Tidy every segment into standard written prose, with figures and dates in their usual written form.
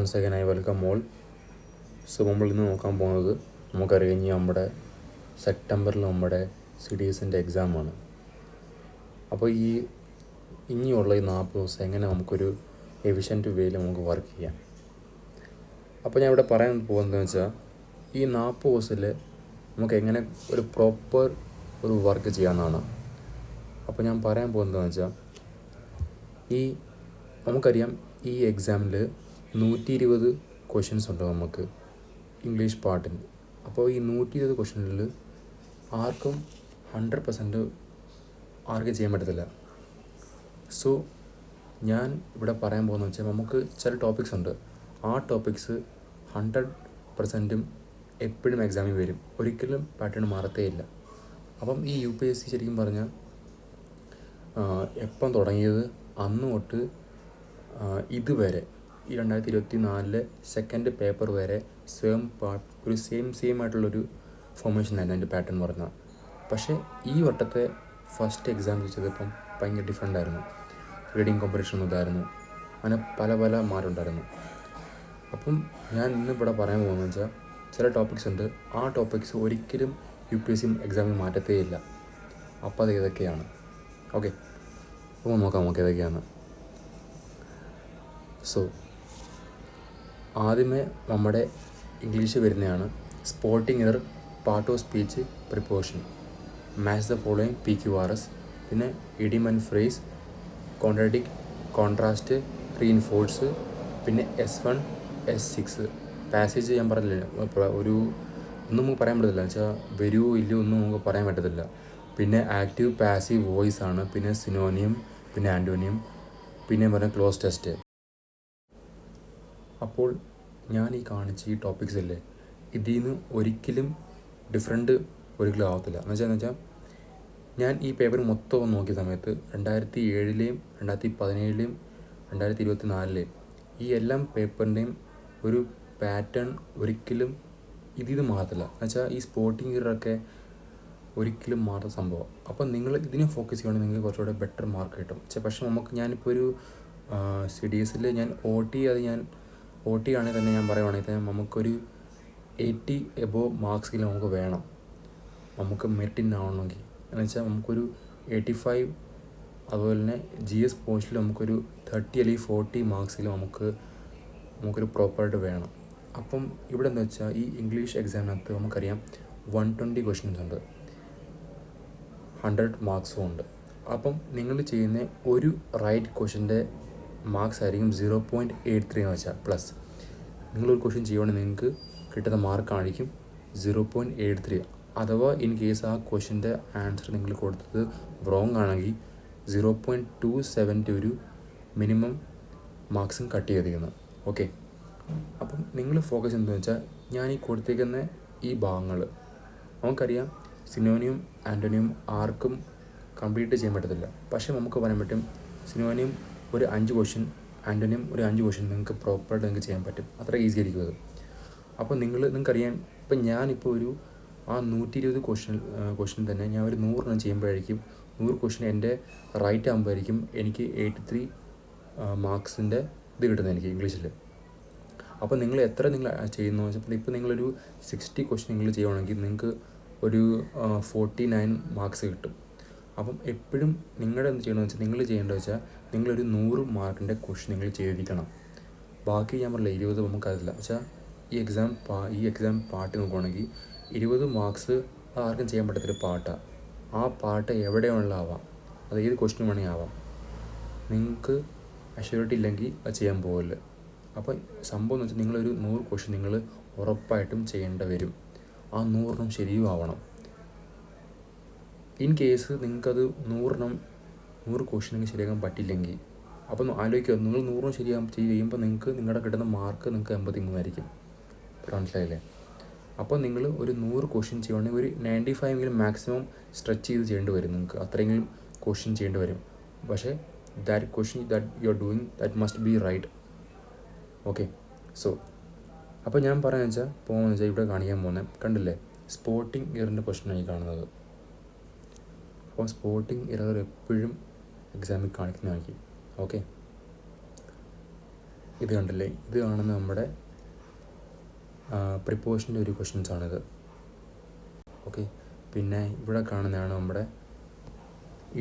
once again I welcome all. So നമ്മൾ ഇന്ന് നോക്കാൻ പോകുന്നത് നമുക്കറിയാം ഇനി നമ്മുടെ സെപ്റ്റംബറിൽ നമ്മുടെ CDSൻ്റെ എക്സാമാണ്. അപ്പോൾ ഇനിയുള്ള ഈ 40 ദിവസം എങ്ങനെ നമുക്കൊരു എഫിഷ്യൻറ്റ് വേയിൽ നമുക്ക് വർക്ക് ചെയ്യാം. അപ്പോൾ ഞാൻ ഇവിടെ പറയാൻ പോകുന്നതെന്ന് വെച്ചാൽ ഈ 40 ദിവസത്തിൽ നമുക്ക് എങ്ങനെ ഒരു പ്രോപ്പർ ഒരു വർക്ക് ചെയ്യാമെന്നാണ്. അപ്പോൾ ഞാൻ പറയാൻ പോകുന്നതെന്ന് വെച്ചാൽ നമുക്കറിയാം ഈ എക്സാമിൽ 120 ക്വസ്റ്റ്യൻസ് ഉണ്ട് നമുക്ക് ഇംഗ്ലീഷ് പാർട്ടിന്. അപ്പോൾ ഈ 120 ക്വസ്റ്റ്യനിൽ ആർക്കും 100% ആർക്കും ചെയ്യാൻ പറ്റത്തില്ല. സോ ഞാൻ ഇവിടെ പറയാൻ പോകുന്നത് വെച്ചാൽ നമുക്ക് ചില ടോപ്പിക്സ് ഉണ്ട്, ആ ടോപ്പിക്സ് 100% എപ്പോഴും എക്സാമിൽ വരും, ഒരിക്കലും പാറ്റേൺ മാറത്തേ ഇല്ല. അപ്പം ഈ UPSC ശരിക്കും പറഞ്ഞാൽ എപ്പം തുടങ്ങിയത് അന്ന് തൊട്ട് ഇതുവരെ ഈ 2024 സെക്കൻഡ് പേപ്പർ വരെ ഒരു സെയിം ആയിട്ടുള്ളൊരു ഫോർമേഷൻ ആയിരുന്നു അതിൻ്റെ പാറ്റേൺ പറഞ്ഞാൽ. പക്ഷേ ഈ വട്ടത്തെ ഫസ്റ്റ് എക്സാം വെച്ചതിപ്പം ഭയങ്കര ഡിഫറെൻ്റ് ആയിരുന്നു. റീഡിങ് കോമ്പറ്റീഷൻ ഇതായിരുന്നു, അങ്ങനെ പല മാറ്റമുണ്ടായിരുന്നു. അപ്പം ഞാൻ ഇന്നിവിടെ പറയാൻ പോകുന്നത് വെച്ചാൽ ചില ടോപ്പിക്സ് ഉണ്ട്, ആ ടോപ്പിക്സ് ഒരിക്കലും UPSC എക്സാമിൽ മാറ്റത്തേ ഇല്ല. അപ്പോൾ അത് ഏതൊക്കെയാണ്? ഓക്കെ, അപ്പോൾ നോക്കാം നമുക്ക് ഏതൊക്കെയാണ്. സോ ആദ്യമേ നമ്മുടെ ഇംഗ്ലീഷ് വരുന്നതാണ് spotting error, part of speech, preposition, match the following PQRS, പിന്നെ idiom and phrase, contradict, contrast, reinforce, പിന്നെ S1 S6. പാസേജ് ഞാൻ പറഞ്ഞില്ല, ഒന്നും നമുക്ക് പറയാൻ പറ്റത്തില്ല, വെച്ചാൽ വരുമോ ഇല്ലയോ ഒന്നും നമുക്ക് പറയാൻ പറ്റത്തില്ല. പിന്നെ ആക്റ്റീവ് പാസീവ് വോയിസ് ആണ്, പിന്നെ സിനോണിയം, പിന്നെ ആൻറ്റോണിയം, പിന്നെ പറഞ്ഞ ക്ലോസ് ടെസ്റ്റ്. അപ്പോൾ ഞാൻ ഈ കാണിച്ച ഈ ടോപ്പിക്സ് അല്ലേ, ഇതിൽ നിന്ന് ഒരിക്കലും ഡിഫറെൻറ്റ് ഒരിക്കലും ആവത്തില്ല. എന്നുവെച്ചാൽ ഞാൻ ഈ പേപ്പർ മൊത്തം നോക്കിയ സമയത്ത് 2007 2017 2024 ഈ എല്ലാം പേപ്പറിൻ്റെയും ഒരു പാറ്റേൺ ഒരിക്കലും ഇതിൽ മാറത്തില്ല. എന്നുവെച്ചാൽ ഈ സ്പോട്ടിംഗ് ഇയറൊക്കെ ഒരിക്കലും മാറുന്ന സംഭവം. അപ്പം നിങ്ങൾ ഇതിനെ ഫോക്കസ് ചെയ്യുകയാണെങ്കിൽ നിങ്ങൾക്ക് കുറച്ചുകൂടെ ബെറ്റർ മാർക്ക് കിട്ടും. പക്ഷേ ഞാനിപ്പോൾ ഒരു CDSൽ ഞാൻ OT ആണെങ്കിൽ തന്നെ ഞാൻ പറയുവാണെങ്കിൽ തന്നെ നമുക്കൊരു 80 എബോവ് മാർക്സിൽ നമുക്ക് വേണം, നമുക്ക് മെറിറ്റിനാവണമെങ്കിൽ. എന്ന് വെച്ചാൽ നമുക്കൊരു 85, അതുപോലെ തന്നെ GS പോസ്റ്റിൽ നമുക്കൊരു 30 അല്ലെങ്കിൽ 40 മാർക്സിൽ നമുക്കൊരു പ്രോപ്പറായിട്ട് വേണം. അപ്പം ഇവിടെ എന്താ വെച്ചാൽ ഈ ഇംഗ്ലീഷ് എക്സാമിനകത്ത് നമുക്കറിയാം 120 ക്വസ്റ്റ്യൻസ് ഉണ്ട്, 100 മാർക്സും ഉണ്ട്. അപ്പം നിങ്ങൾ ചെയ്യുന്ന ഒരു റൈറ്റ് ക്വസ്റ്റ്യൻ്റെ മാർക്സ് ആയിരിക്കും 0.83 എന്ന് വെച്ചാൽ പ്ലസ്. നിങ്ങളൊരു ക്വസ്റ്റ്യൻ ചെയ്യുവാണെങ്കിൽ നിങ്ങൾക്ക് കിട്ടുന്ന മാർക്കായിരിക്കും 0.83. അഥവാ ഇൻ കേസ് ആ ക്വസ്റ്റ്യൻ്റെ ആൻസർ നിങ്ങൾ കൊടുത്തത് റോങ് ആണെങ്കിൽ 0.27 ഒരു മിനിമം മാർക്സും കട്ട് ചെയ്തിരിക്കുന്നത്. ഓക്കെ, അപ്പം നിങ്ങൾ ഫോക്കസ് എന്താണെന്ന് വെച്ചാൽ ഞാൻ ഈ കൊടുത്തേക്കുന്ന ഈ ഭാഗങ്ങൾ നമുക്കറിയാം സിനോണിയം ആൻറ്റോണിയം ആർക്കും കംപ്ലീറ്റ് ചെയ്യാൻ പറ്റത്തില്ല. പക്ഷേ നമുക്ക് പറയാൻ പറ്റും സിനോണിയം ഒരു 5 ക്വസ്റ്റ്യൻ, ആൻറ്റോണിയം ഒരു 5 ക്വസ്റ്റ്യൻ നിങ്ങൾക്ക് പ്രോപ്പറായിട്ട് നിങ്ങൾക്ക് ചെയ്യാൻ പറ്റും. അത്ര ഈസി ആയിരിക്കും അത്. അപ്പോൾ നിങ്ങൾക്കറിയാം, ഇപ്പം ഞാനിപ്പോൾ ഒരു 120 ക്വസ്റ്റ്യൻ തന്നെ ഞാൻ ഒരു 100 ചെയ്യുമ്പോഴായിരിക്കും 100 ക്വസ്റ്റ്യൻ എൻ്റെ റൈറ്റ് ആകുമ്പോഴായിരിക്കും എനിക്ക് 83 മാർക്സിൻ്റെ ഇത് കിട്ടുന്നത് എനിക്ക് ഇംഗ്ലീഷിൽ. അപ്പോൾ നിങ്ങൾ എത്ര ചെയ്യുന്നു വെച്ചാൽ ഇപ്പോൾ നിങ്ങളൊരു 60 ക്വസ്റ്റ്യൻ നിങ്ങൾ ചെയ്യുവാണെങ്കിൽ നിങ്ങൾക്ക് ഒരു 49 മാർക്സ് കിട്ടും. അപ്പം എപ്പോഴും നിങ്ങളുടെ എന്ത് ചെയ്യണമെന്ന് വെച്ചാൽ നിങ്ങൾ ചെയ്യേണ്ടത് വെച്ചാൽ നിങ്ങളൊരു 100 മാർക്കിൻ്റെ ക്വസ്റ്റ്യൻ നിങ്ങൾ ചെയ്തിരിക്കണം. ബാക്കി ഞാൻ പറഞ്ഞില്ല 20 നമുക്കതില്ല. വെച്ചാൽ ഈ എക്സാം പാർട്ട് നോക്കുവാണെങ്കിൽ 20 മാർക്സ് ആർക്കും ചെയ്യാൻ പറ്റത്തൊരു പാട്ടാണ്. ആ പാട്ട് എവിടെ വേണമെങ്കിലാവാം, അത് ഏത് ക്വസ്റ്റ്യൻ വേണമെങ്കിൽ ആവാം. നിങ്ങൾക്ക് അഷ്യൂരിറ്റി ഇല്ലെങ്കിൽ അത് ചെയ്യാൻ പോകില്ല. അപ്പോൾ സംഭവം എന്ന് വെച്ചാൽ നിങ്ങളൊരു 100 ക്വസ്റ്റ്യൻ നിങ്ങൾ ഉറപ്പായിട്ടും ചെയ്യേണ്ടി വരും. ആ 100 ശരിയും ആവണം. ഇൻ കേസ് നിങ്ങൾക്കത് 100 ക്വസ്റ്റ്യൻ നിങ്ങൾക്ക് ശരിയാക്കാൻ പറ്റില്ലെങ്കിൽ അപ്പം ആലോചിക്കുക, നിങ്ങൾ 100 ചെയ്യുമ്പോൾ നിങ്ങളുടെ കിട്ടുന്ന മാർക്ക് നിങ്ങൾക്ക് 83 ആയിരിക്കും. മനസ്സിലായില്ലേ? അപ്പോൾ നിങ്ങൾ ഒരു 100 ക്വസ്റ്റ്യൻ ചെയ്യുകയാണെങ്കിൽ ഒരു 95 മാക്സിമം സ്ട്രെച്ച് ചെയ്ത് ചെയ്യേണ്ടി വരും. നിങ്ങൾക്ക് അത്രയെങ്കിലും ക്വസ്റ്റ്യൻ ചെയ്യേണ്ടി വരും. പക്ഷേ that question that you are doing that must be right. Okay, so അപ്പോൾ ഞാൻ പറയാമെന്ന് വെച്ചാൽ പോകുന്നത് വെച്ചാൽ ഇവിടെ കാണിക്കാൻ പോകുന്നത് കണ്ടില്ലേ, സ്പോട്ടിംഗ് ഇയറിൻ്റെ ക്വസ്റ്റ്യനായി കാണുന്നത്. അപ്പോൾ സ്പോട്ടിംഗ് ഇയർ എപ്പോഴും എക്സാമിൽ കാണിക്കുന്നതായിരിക്കും. ഓക്കെ, ഇത് കണ്ടില്ലേ, ഇത് കാണുന്ന നമ്മുടെ പ്രിപ്പോഷൻ്റെ ഒരു ക്വസ്റ്റ്യൻസാണിത്. ഓക്കെ, പിന്നെ ഇവിടെ കാണുന്നതാണ് നമ്മുടെ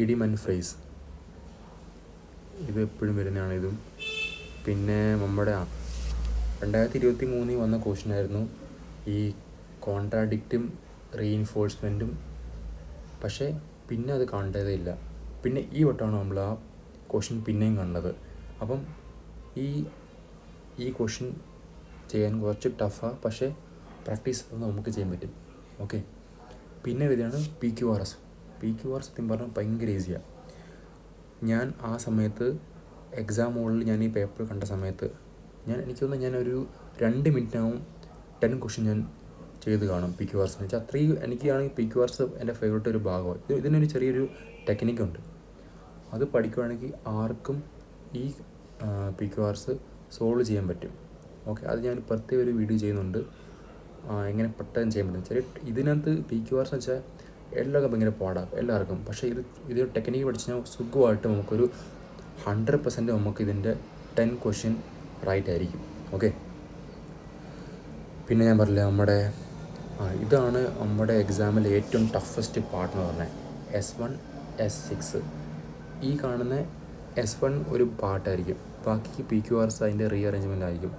ഇഡിയം ആൻഡ് ഫ്രേസ്. ഇത് എപ്പോഴും വരുന്നതാണ് ഇതും. പിന്നെ നമ്മുടെ 2023 വന്ന ക്വസ്റ്റ്യനായിരുന്നു ഈ കോൺട്രാഡിക്റ്റും റീഇൻഫോഴ്സ്മെൻറ്റും. പക്ഷേ പിന്നെ അത് കണ്ടതേ ഇല്ല. പിന്നെ ഈ വട്ടമാണ് നമ്മൾ ആ ക്വസ്റ്റ്യൻ പിന്നെയും കണ്ടത്. അപ്പം ഈ ക്വസ്റ്റ്യൻ ചെയ്യാൻ കുറച്ച് ടഫാണ്, പക്ഷേ പ്രാക്ടീസ് നമുക്ക് ചെയ്യാൻ പറ്റും. ഓക്കെ, പിന്നെ വരികയാണ് PQRS. സത്യം പറഞ്ഞാൽ ഭയങ്കര ഈസിയാണ്. ഞാൻ ആ സമയത്ത് എക്സാം ഹോളിൽ ഞാൻ ഈ പേപ്പർ കണ്ട സമയത്ത് എനിക്ക് തോന്നുന്നു ഞാനൊരു 2 മിനിറ്റിനാവും 10 ക്വസ്റ്റ്യൻ ഞാൻ ചെയ്ത് കാണും PQRS എന്ന് വെച്ചാൽ. അത്രയും എനിക്കാണെങ്കിൽ PQRS എൻ്റെ ഫേവറേറ്റ് ഒരു ഭാഗമാണ്. ഇതിനൊരു ചെറിയൊരു ടെക്നിക്കുണ്ട്. അത് പഠിക്കുകയാണെങ്കിൽ ആർക്കും ഈ PQRS സോൾവ് ചെയ്യാൻ പറ്റും. ഓക്കെ, അത് ഞാൻ പ്രത്യേക ഒരു വീഡിയോ ചെയ്യുന്നുണ്ട്, എങ്ങനെ പെട്ടെന്ന് ചെയ്യാൻ പറ്റും. ചെറിയ ഇതിനകത്ത് PQRS എന്ന് വെച്ചാൽ എല്ലാവർക്കും ഭയങ്കര പാടാണ് എല്ലാവർക്കും. പക്ഷേ ഇത് ടെക്നിക്ക് പഠിച്ച് കഴിഞ്ഞാൽ സുഖമായിട്ട് നമുക്കൊരു 100% നമുക്ക് ഇതിൻ്റെ 10 ക്വസ്റ്റ്യൻ റൈറ്റ് ആയിരിക്കും. ഓക്കെ, പിന്നെ ഞാൻ പറഞ്ഞില്ല നമ്മുടെ ഇതാണ് നമ്മുടെ എക്സാമിൽ ഏറ്റവും ടഫസ്റ്റ് പാർട്ട് എന്ന് പറഞ്ഞാൽ S1 S6. ഈ കാണുന്ന S1 ഒരു പാർട്ടായിരിക്കും, ബാക്കി PQRS അതിൻ്റെ റീഅറേഞ്ച്മെൻ്റ് ആയിരിക്കും.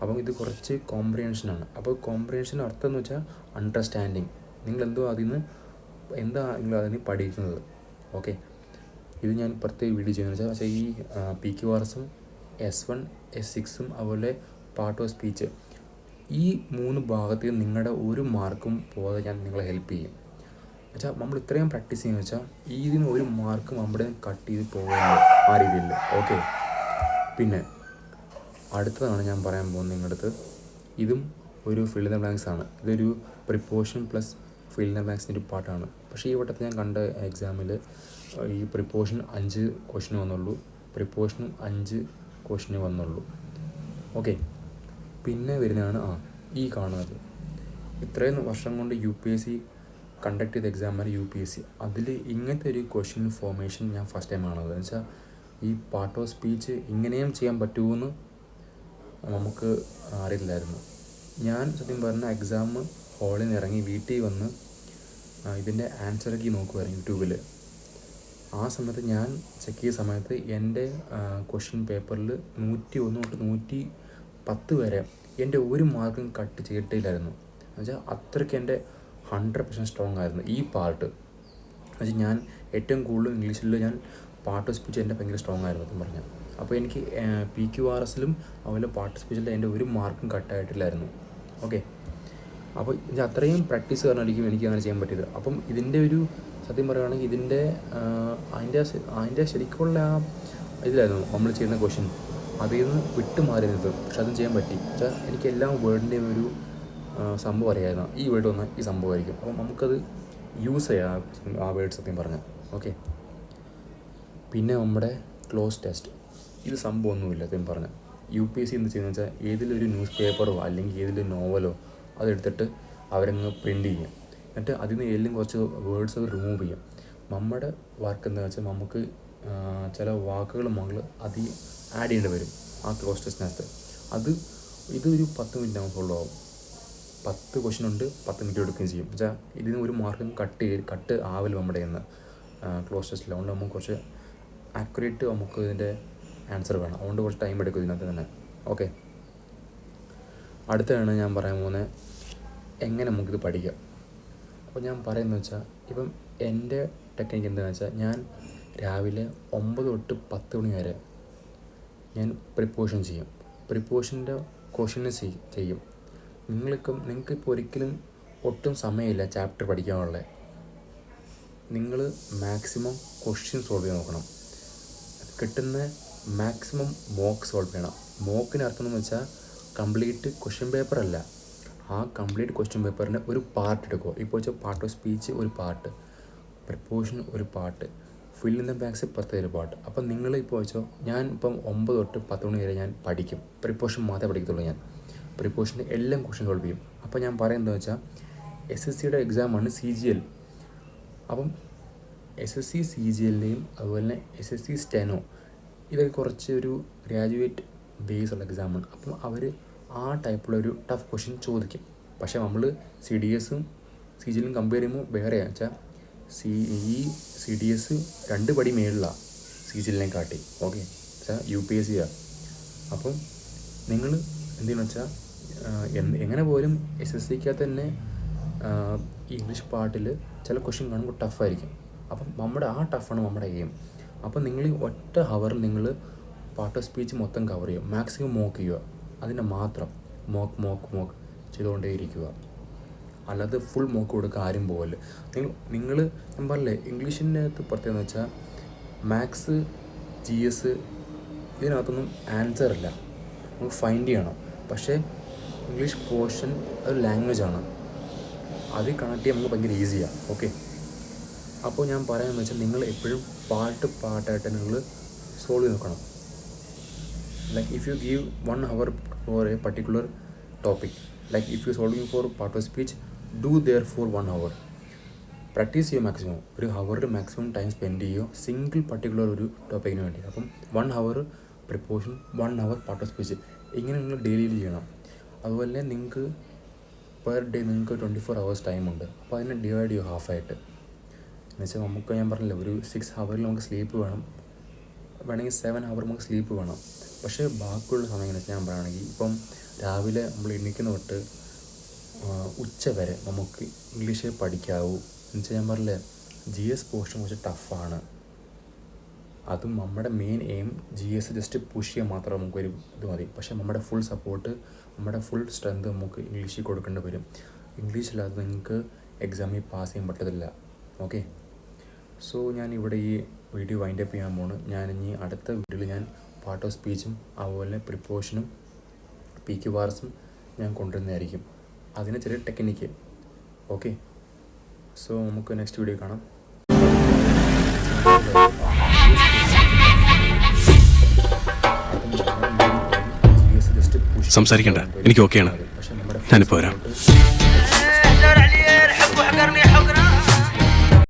അപ്പം ഇത് കുറച്ച് കോംപ്രിഹെൻഷനാണ്. അപ്പോൾ കോംപ്രിഹെൻഷൻ്റെ അർത്ഥം എന്ന് വെച്ചാൽ അണ്ടർസ്റ്റാൻഡിങ്. നിങ്ങളെന്തോ എന്താ നിങ്ങൾ അതിന് പഠിക്കുന്നത്. ഓക്കെ, ഇത് ഞാൻ പ്രത്യേക വീഡിയോ ചെയ്യുന്നത് വെച്ചാൽ ഈ PQRSും S1 S6ഉം അതുപോലെ പാർട്ട് ഓഫ് സ്പീച്ച്, ഈ 3 ഭാഗത്തിൽ നിങ്ങളുടെ ഒരു മാർക്കും പോകാതെ ഞാൻ നിങ്ങളെ ഹെൽപ്പ് ചെയ്യും. വെച്ചാൽ നമ്മൾ ഇത്രയും പ്രാക്ടീസ് ചെയ്യുന്നത് വെച്ചാൽ ഇതിന് ഒരു മാർക്കും നമ്മുടെ കട്ട് ചെയ്ത് പോകുന്നത് ആ രീതിയിൽ. ഓക്കെ, പിന്നെ അടുത്തതാണ് ഞാൻ പറയാൻ പോകുന്നത് നിങ്ങളുടെ അടുത്ത്. ഇതും ഒരു ഫിൽ ഇൻ ദ ബ്ലാങ്ക്സ് ആണ്. ഇതൊരു preposition plus fill in the ബ്ലാങ്ക്സിൻ്റെ ഒരു പാർട്ടാണ്. പക്ഷേ ഈ വട്ടത്തിൽ ഞാൻ കണ്ട എക്സാമിൽ ഈ പ്രിപ്പോഷൻ 5 ക്വസ്റ്റ്യൻ വന്നുള്ളൂ, പ്രിപ്പോഷനും 5 ക്വസ്റ്റ്യൻ വന്നുള്ളൂ. ഓക്കെ, പിന്നെ വരുന്നതാണ് ഈ കാണുന്നത്. ഇത്രയും വർഷം കൊണ്ട് UPSC കണ്ടക്ട് ചെയ്ത എക്സാമാണ് UPSC. അതിൽ ഇങ്ങനത്തെ ഒരു ക്വസ്റ്റ്യൻ ഫോർമേഷൻ ഞാൻ ഫസ്റ്റ് ടൈം ആണത്. എന്ന് വെച്ചാൽ ഈ പാർട്ട് ഓഫ് സ്പീച്ച് ഇങ്ങനെയും ചെയ്യാൻ പറ്റുമെന്ന് നമുക്ക് അറിയില്ലായിരുന്നു. ഞാൻ സത്യം പറഞ്ഞാൽ എക്സാം ഹാളിൽ നിന്ന് ഇറങ്ങി വീട്ടിൽ വന്ന് ഇതിൻ്റെ ആൻസറൊക്കെ നോക്കുമായിരുന്നു യൂട്യൂബിൽ. ആ സമയത്ത് ഞാൻ ചെക്ക് ചെയ്ത സമയത്ത് എൻ്റെ ക്വസ്റ്റ്യൻ പേപ്പറിൽ 101 തൊട്ട് 110 വരെ എൻ്റെ ഒരു മാർക്കും കട്ട് ചെയ്തിട്ടില്ലായിരുന്നു. എന്നുവെച്ചാൽ അത്രയ്ക്ക് എൻ്റെ 100% സ്ട്രോങ് ആയിരുന്നു ഈ പാർട്ട്. എന്നുവെച്ചാൽ ഞാൻ ഏറ്റവും കൂടുതൽ ഇംഗ്ലീഷിൽ ഞാൻ പാർട്ട് ഓഫ് സ്പീച്ച് എൻ്റെ ഭയങ്കര സ്ട്രോങ് ആയിരുന്നു എന്ന് പറഞ്ഞാൽ. അപ്പോൾ എനിക്ക് PQRSലും അതുപോലെ പാർട്ട് ഓഫ് സ്പീച്ചിൽ എൻ്റെ ഒരു മാർക്കും കട്ടായിട്ടില്ലായിരുന്നു. ഓക്കെ, അപ്പോൾ ഇത് അത്രയും പ്രാക്ടീസ് കാരണമായിരിക്കും എനിക്ക് അങ്ങനെ ചെയ്യാൻ പറ്റിയത്. അപ്പം ഇതിൻ്റെ ഒരു സത്യം പറയുകയാണെങ്കിൽ ഇതിൻ്റെ അതിൻ്റെ ശരിക്കുള്ള ഇതിലായിരുന്നു നമ്മൾ ചെയ്യുന്ന ക്വസ്റ്റ്യൻ, അതിൽ നിന്ന് വിട്ട് മാറിയത്. പക്ഷെ അതും ചെയ്യാൻ പറ്റി. പക്ഷേ എനിക്ക് എല്ലാ വേർഡിൻ്റെയും ഒരു സംഭവം അറിയായിരുന്നു. ഈ വേർഡ് വന്നാൽ ഈ സംഭവമായിരിക്കും, അപ്പം നമുക്കത് യൂസ് ചെയ്യാം ആ വേർഡ് സത്യം പറഞ്ഞാൽ. ഓക്കെ, പിന്നെ നമ്മുടെ ക്ലോസ് ടെസ്റ്റ്. ഇത് സംഭവമൊന്നുമില്ല സത്യം പറഞ്ഞാൽ. UPSC എന്ത് ചെയ്യുന്നത് വെച്ചാൽ ഏതിലൊരു ന്യൂസ് പേപ്പറോ അല്ലെങ്കിൽ ഏതിലൊരു നോവലോ അതെടുത്തിട്ട് അവരങ്ങ് പ്രിൻ്റ് ചെയ്യും. എന്നിട്ട് അതിൽ നിന്ന് ഏതെങ്കിലും കുറച്ച് വേർഡ്സ് റിമൂവ് ചെയ്യും. നമ്മുടെ വർക്ക് എന്താണെന്ന് വെച്ചാൽ നമുക്ക് ചില വാക്കുകൾ നമ്മൾ അതിൽ ആഡ് ചെയ്യേണ്ടി വരും ആ ക്ലോസ് ടെസ്റ്റിനകത്ത്. ഇതൊരു 10 മിനിറ്റ് നമുക്ക് ഫുള്ള് ആവും. 10 ക്വസ്റ്റ്യൻ ഉണ്ട്, 10 മിനിറ്റ് എടുക്കുകയും ചെയ്യും. വെച്ചാൽ ഇതിന് ഒരു മാർക്കും കട്ട് ആവില്ല നമ്മുടെ ഇന്ന് ക്ലോസ് ടെസ്റ്റിൽ. അതുകൊണ്ട് നമുക്ക് കുറച്ച് ആക്യുറേറ്റ് നമുക്ക് ഇതിൻ്റെ ആൻസർ വേണം. അതുകൊണ്ട് കുറച്ച് ടൈം എടുക്കും ഇതിനകത്ത് തന്നെ. ഓക്കെ, അടുത്താണ് ഞാൻ പറയാൻ പോകുന്നത് എങ്ങനെ നമുക്കിത് പഠിക്കാം. അപ്പോൾ ഞാൻ പറയുന്നത് വെച്ചാൽ ഇപ്പം എൻ്റെ ടെക്നിക്ക് എന്താണെന്ന് വെച്ചാൽ ഞാൻ രാവിലെ 9 തൊട്ട് 10 മണി വരെ ഞാൻ പ്രിപ്പോഷൻ ചെയ്യും. പ്രിപ്പോഷൻ്റെ ക്വസ്റ്റ്യൻ ചെയ്യും. നിങ്ങൾക്കിപ്പോൾ ഒരിക്കലും ഒട്ടും സമയമില്ല ചാപ്റ്റർ പഠിക്കാനുള്ളത്. നിങ്ങൾ മാക്സിമം ക്വസ്റ്റ്യൻ സോൾവ് ചെയ്യാൻ നോക്കണം. കിട്ടുന്ന മാക്സിമം മോക്ക് സോൾവ് ചെയ്യണം. മോക്കിന് അർത്ഥം എന്ന് വെച്ചാൽ കംപ്ലീറ്റ് ക്വസ്റ്റ്യൻ പേപ്പറല്ല, ആ കംപ്ലീറ്റ് ക്വസ്റ്റ്യൻ പേപ്പറിൻ്റെ ഒരു പാർട്ട് എടുക്കുക. ഇപ്പോൾ വെച്ചാൽ പാർട്ട് ഓഫ് സ്പീച്ച് ഒരു പാർട്ട്, പ്രിപ്പോഷൻ ഒരു part, fill in the blanks പ്രത്യേക ഒരു പാർട്ട്. അപ്പം നിങ്ങൾ ഇപ്പോൾ വെച്ചോ ഞാൻ ഇപ്പം 9 തൊട്ട് 10 മണി വരെ ഞാൻ പഠിക്കും. പ്രിപ്പോഷൻ മാത്രമേ പഠിക്കത്തുള്ളൂ. ഞാൻ പ്രിപ്പോഷൻ്റെ എല്ലാം ക്വസ്റ്റ്യൻ സോൾവ് ചെയ്യും. അപ്പോൾ ഞാൻ പറയുന്നത് വെച്ചാൽ SSCയുടെ എക്സാമാണ് CGL. അപ്പം SSC CGLൻ്റെയും അതുപോലെ തന്നെ SSC സ്റ്റെനോ ഇതൊക്കെ കുറച്ച് ഒരു ഗ്രാജുവേറ്റ് ബേസ് ഉള്ള എക്സാമാണ്. അപ്പം അവർ ആ ടൈപ്പുള്ളൊരു ടഫ് ക്വസ്റ്റ്യൻ ചോദിക്കും. പക്ഷേ നമ്മൾ സി ഡി എസും സി ജി എല്ലും കമ്പയർ ചെയ്യുമ്പോൾ വേറെയാണ് വെച്ചാൽ സി ഡി എസ് 2 പടി മേളിലാണ് സി ജി എല്ലിനെ കാട്ടി. ഓക്കെ, വെച്ചാൽ UPSC. അപ്പം നിങ്ങൾ എന്തെന്ന് വെച്ചാൽ എങ്ങനെ പോലും SSCക്കകത്ത് തന്നെ ഈ ഇംഗ്ലീഷ് പാർട്ടിൽ ചില ക്വസ്റ്റ്യൻ കാണുമ്പോൾ ടഫായിരിക്കും. അപ്പം നമ്മുടെ ആ ടഫാണ് നമ്മുടെ എയിം. അപ്പം നിങ്ങൾ ഒറ്റ ഹവറിൽ നിങ്ങൾ പാർട്ട് ഓഫ് സ്പീച്ച് മൊത്തം കവർ ചെയ്യും. മാക്സിമം മോക്ക് ചെയ്യുക, അതിൻ്റെ മാത്രം മോക്ക് ചെയ്തുകൊണ്ടേ ഇരിക്കുക. അല്ലാതെ ഫുൾ മോക്ക് കൊടുക്കുക ആരും പോകല്. നിങ്ങൾ ഞാൻ പറഞ്ഞില്ലേ, ഇംഗ്ലീഷിൻ്റെ അകത്ത് പ്രത്യേകത എന്ന് വെച്ചാൽ മാത്സ് GS ഇതിനകത്തൊന്നും ആൻസർ ഇല്ല, നമുക്ക് ഫൈൻഡ് ചെയ്യണം. പക്ഷേ ഇംഗ്ലീഷ് പോർഷൻ ഒരു ലാംഗ്വേജാണ്, അത് കണക്ട് ചെയ്യാൻ നമുക്ക് ഭയങ്കര ഈസിയാണ്. ഓക്കെ, അപ്പോൾ ഞാൻ പറയാമെന്ന് വെച്ചാൽ നിങ്ങൾ എപ്പോഴും പാർട്ടായിട്ട് നിങ്ങൾ സോൾവ് ചെയ്ത് നോക്കണം. Like if you give 1 hour for a particular topic, like if you solving for part of speech, do there for 1 hour. Practice ചെയ്യുക മാക്സിമം. ഒരു ഹവറിൽ മാക്സിമം ടൈം സ്പെൻഡ് ചെയ്യുക സിംഗിൾ പർട്ടിക്കുലർ ഒരു ടോപ്പിക്കിന് വേണ്ടി. അപ്പം 1 hour preposition, 1 hour part of speech, ഇങ്ങനെ നിങ്ങൾ ഡെയിലി ചെയ്യണം. അതുപോലെ നിങ്ങൾക്ക് പെർ ഡേ നിങ്ങൾക്ക് 24 hours ടൈമുണ്ട്. അപ്പോൾ അതിനെ ഡിവൈഡ് ചെയ്യുക ഹാഫായിട്ട്. എന്നുവെച്ചാൽ നമുക്ക് ഞാൻ പറഞ്ഞില്ല, ഒരു 6 hour നമുക്ക് സ്ലീപ്പ് വേണം, വേണമെങ്കിൽ 7 hour നമുക്ക് സ്ലീപ്പ് വേണം. പക്ഷേ ബാക്കിയുള്ള സമയം വെച്ചാൽ ഞാൻ പറയുകയാണെങ്കിൽ ഇപ്പം രാവിലെ നമ്മൾ എണീക്കുന്ന തൊട്ട് ഉച്ച വരെ നമുക്ക് ഇംഗ്ലീഷ് പഠിക്കാവൂ. എന്നുവെച്ചാൽ ഞാൻ പറഞ്ഞില്ലേ, GS പോർഷൻ കുറച്ച് ടഫാണ്. അതും നമ്മുടെ main aim GS just push ചെയ്യാൻ മാത്രം നമുക്കൊരു ഇത് മതി. പക്ഷേ നമ്മുടെ ഫുൾ സപ്പോർട്ട്, നമ്മുടെ ഫുൾ സ്ട്രെങ്ത് നമുക്ക് ഇംഗ്ലീഷിൽ കൊടുക്കേണ്ടി വരും. ഇംഗ്ലീഷില്ലാതെ നിങ്ങൾക്ക് എക്സാമിൽ പാസ് ചെയ്യാൻ പറ്റത്തില്ല. ഓക്കെ, സോ ഞാൻ ഇവിടെ ഈ വീഡിയോ വൈൻഡ് അപ്പ് ചെയ്യാൻ പോകുന്നു. ഞാൻ ഇനി അടുത്ത വീഡിയോയിൽ ഞാൻ പാർട്ട് ഓഫ് സ്പീച്ചും അതുപോലെ പ്രിപ്പോഷനും PQRസും ഞാൻ കൊണ്ടുവരുന്നതായിരിക്കും. അതിന് ചെറിയ ടെക്നിക്ക്. ഓക്കെ, സോ നമുക്ക് നെക്സ്റ്റ് വീഡിയോ കാണാം. സംസാരിക്കണ്ട, എനിക്ക് ഓക്കെയാണ്. ഞാനിപ്പോൾ വരാം.